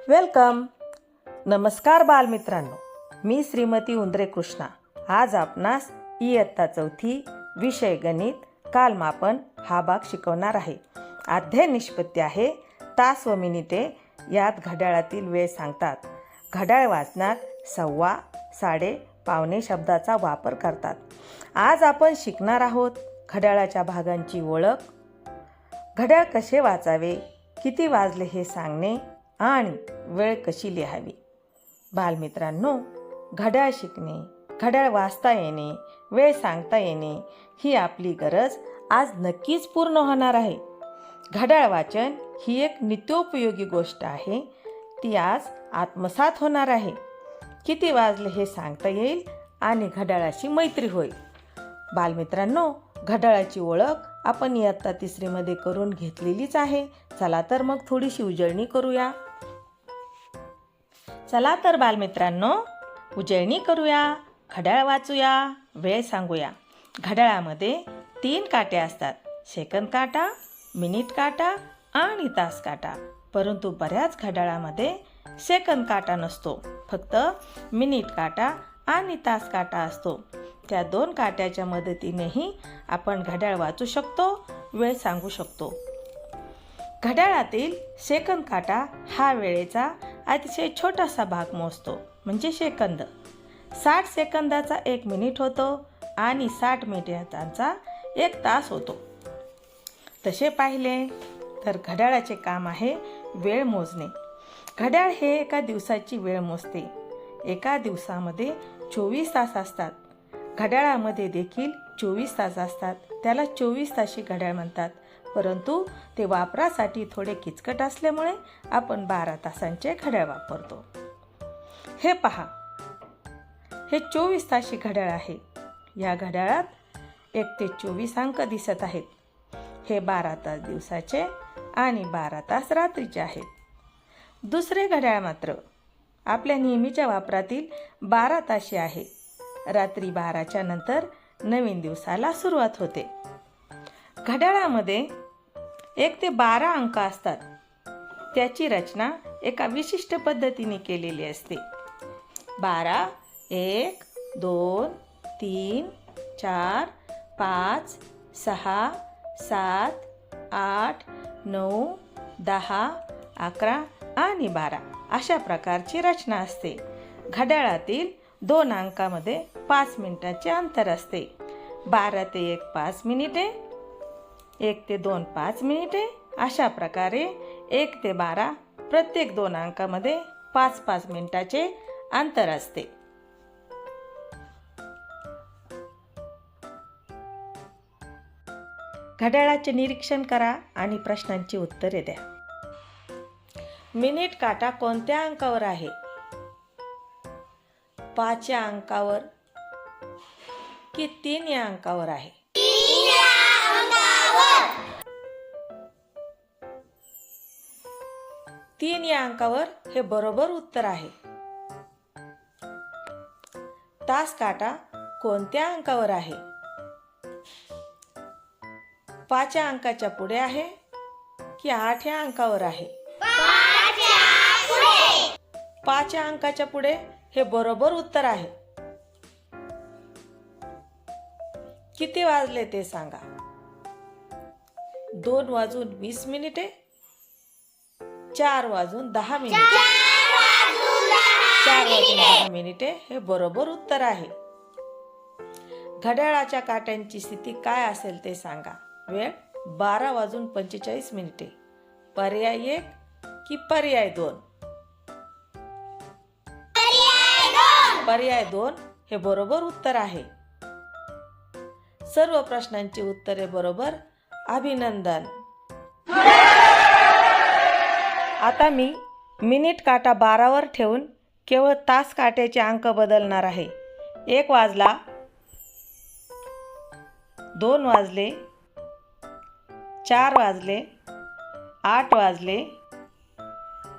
Welcome. नमस्कार बालमित्रांनो, मी श्रीमती उंद्रे कृष्णा. आज आपणास इयत्ता चौथी विषय गणित कालमापन हा भाग शिकवणार आहे. अध्याय निष्पत्ती आहे. तास व मिनिटे यात घड्याळातील वेळ सांगतात. घड्याळ वाचनात सव्वा, साडे, पावणे शब्दाचा वापर करतात. आज आपण शिकणार आहोत घड्याळाच्या भागांची ओळख, घड्याळ कसे वाचावे, किती वाजले हे सांगणे आणि वेळ कशी लिहावी. बालमित्रांनो, घड्याळ शिकणे, घड्याळ वाचता येणे, वेळ सांगता येणे ही आपली गरज आज नक्कीच पूर्ण होणार आहे. घड्याळ वाचन ही एक नित्योपयोगी गोष्ट आहे. ती आज आत्मसात होणार आहे. किती वाजले हे सांगता येईल आणि घड्याळाशी मैत्री होईल. बालमित्रांनो, घड्याळाची ओळख आपण इयत्ता तिसरीमध्ये करून घेतलेलीच आहे. चला तर मग थोडीशी उजळणी करूया. चला तर बालमित्रांनो, उजळणी करूया, घड्याळ वाचूया, वेळ सांगूया. घड्याळामध्ये 3 काटे असतात, सेकंद काटा, मिनिट काटा आणि तास काटा. परंतु बऱ्याच घड्याळामध्ये सेकंद काटा नसतो, फक्त मिनिट काटा आणि तास काटा असतो. त्या 2 काट्याच्या मदतीनेही आपण घड्याळ वाचू शकतो, वेळ सांगू शकतो. घड्याळातील सेकंद काटा हा वेळेचा अतिशय छोटासा भाग मोजतो, म्हणजे सेकंद. 60 सेकंदाचा 1 मिनिट होतो आणि 60 मिनिटांचा 1 तास होतो. तसे पाहिले तर घड्याळाचे काम आहे वेळ मोजणे. घड्याळ हे एका दिवसाची वेळ मोजते. एका दिवसामध्ये 24 तास असतात. घड्याळामध्ये देखील 24 तास असतात. त्याला 24 ताशी घड्याळ म्हणतात. परंतु ते वापरासाठी थोडे किचकट असल्यामुळे आपण 12 तासांचे घड्याळ वापरतो. हे पहा, हे 24 ताशी घड्याळ आहे. या घड्याळात 1 ते 24 अंक दिसत आहेत. हे 12 तास दिवसाचे आणि 12 तास रात्रीचे आहेत. दुसरे घड्याळ मात्र आपल्या नेहमीच्या वापरातील 12 ताशी आहे. रात्री 12च्या नंतर नवीन दिवसाला सुरुवात होते. घड्याळामध्ये 1 ते 12 अंक असतात. त्याची रचना एका विशिष्ट पद्धतीने केलेली असते. 12, 1, 2, 3, 4, 5, 6, 7, 8, 9, 10, 11 आणि 12 अशा प्रकारची रचना असते. घड्याळातील 2 अंकामध्ये 5 मिनिटाचे अंतर असते. 12 ते 1 5 मिनिटे, 1 ते 2 5 मिनिटे. अशा प्रकारे 1 ते 12 प्रत्येक 2 अंकामध्ये 5-5 मिनिटाचे अंतर असते. घड्याळाचे निरीक्षण करा आणि प्रश्नांची उत्तरे द्या. मिनिट काटा कोणत्या अंकावर आहे? 5 या अंकावर की 3 या अंकावर आहे? 3 या अंकावर हे बरोबर उत्तर आहे. तास काटा कोणत्या अंकावर आहे? 5 या अंकाच्या पुढे आहे की 8 या अंकावर आहे? 5 या अंकाच्या पुढे हे बरोबर उत्तर आहे. किती वाजले ते सांगा. 2 वाजून 20 मिनिटे, 4 वाजून 10 मिनिटे. 4 वाजून 10 मिनिटे हे बरोबर उत्तर आहे. घड्याळाच्या काट्यांची स्थिती काय असेल ते सांगा. वेळ 12 वाजून 45 मिनिटे. पर्याय 1 की पर्याय 2? पर्याय 2 हे बरोबर उत्तर आहे. सर्व प्रश्नांची उत्तरे बरोबर. अभिनंदन. आता मी मिनिट काटा 12वर ठेवून केवळ तास काट्याचे अंक बदलणार आहे. 1 वाजला, 2 वाजले, 4 वाजले, 8 वाजले,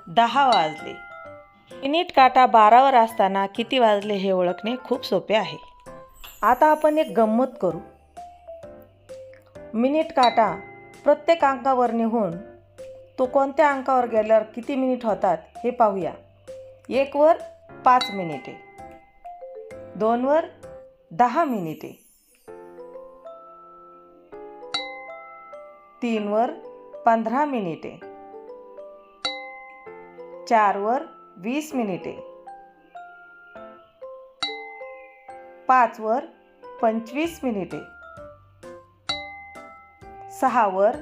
10 वाजले. मिनिट काटा 12वर असताना किती वाजले हे ओळखणे खूप सोपे आहे. आता आपण एक गंमत करू. मिनिट काटा प्रत्येक अंकावर निघून तो कोणत्या अंकावर गेल्यावर किती मिनिट होतात हे पाहूया. 1 वर 5 मिनिटे, 2 वर 10 मिनिटे, 3 वर 15 मिनिटे, 4 वर 20 मिनिटे, 5 वर 25 मिनिटे, 6 वर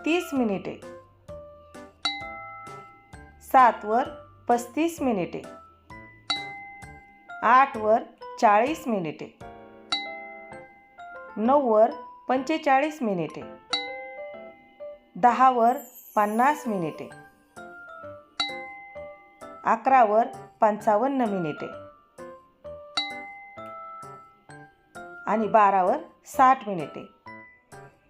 30 मिनिटे, 7 वर 35 मिनिटे, 8 वर 40 मिनिटे, 9 वर 45 मिनिटे, 10 वर 50 मिनिटे, 11 वर 55 मिनिटे आणि 12 वर 60 मिनिटे.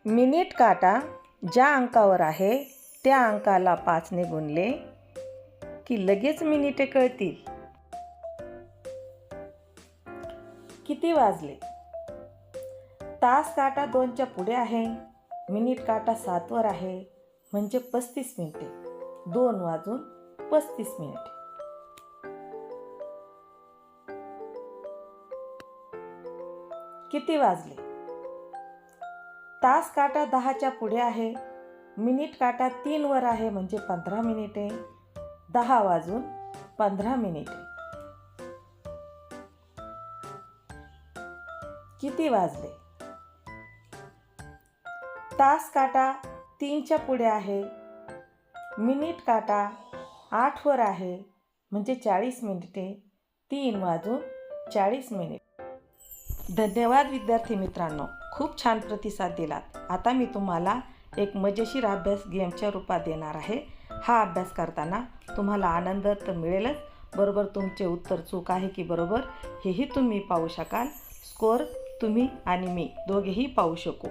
मिनिट काटा ज्या अंकावर आहे त्या अंकाला 5 ने गुणले की लगेच मिनिटे कळतील. किती वाजले? तास काटा 2च्या पुढे आहे, मिनिट काटा 7 वर आहे, म्हणजे 35 मिनिटे. 2 वाजून 35 मिनिटे. किती वाजले? तास काटा 10च्या पुढे आहे, मिनिट काटा 3 वर आहे, म्हणजे 15 मिनिटे. 10 वाजून 15 मिनिटे. किती वाजले? तास काटा 3च्या पुढे आहे, मिनिट काटा 8 वर आहे, म्हणजे 40 मिनिटे. 3 वाजून 40 मिनिट. धन्यवाद विद्यार्थी मित्रांनो, खूप छान प्रतिसाद दिलात. आता मी तुम्हाला एक मजेशीर अभ्यास गेमच्या रूपात देणार आहे. हा अभ्यास करताना तुम्हाला आनंद तर मिळेलच, बरोबर तुमचे उत्तर चूक आहे की बरोबर हेही तुम्ही पाहू शकाल. स्कोअर तुम्ही आणि मी दोघेही पाहू शकू.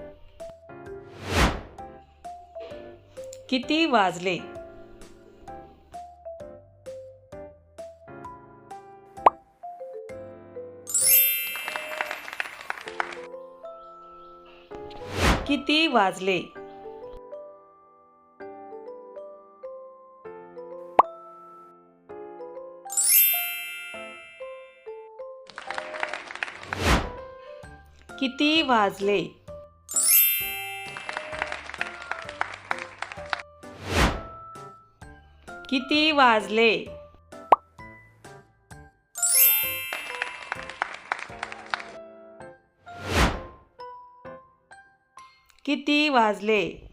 किती वाजले? किती वाजले? किती वाजले? किती वाजले? किती वाजले?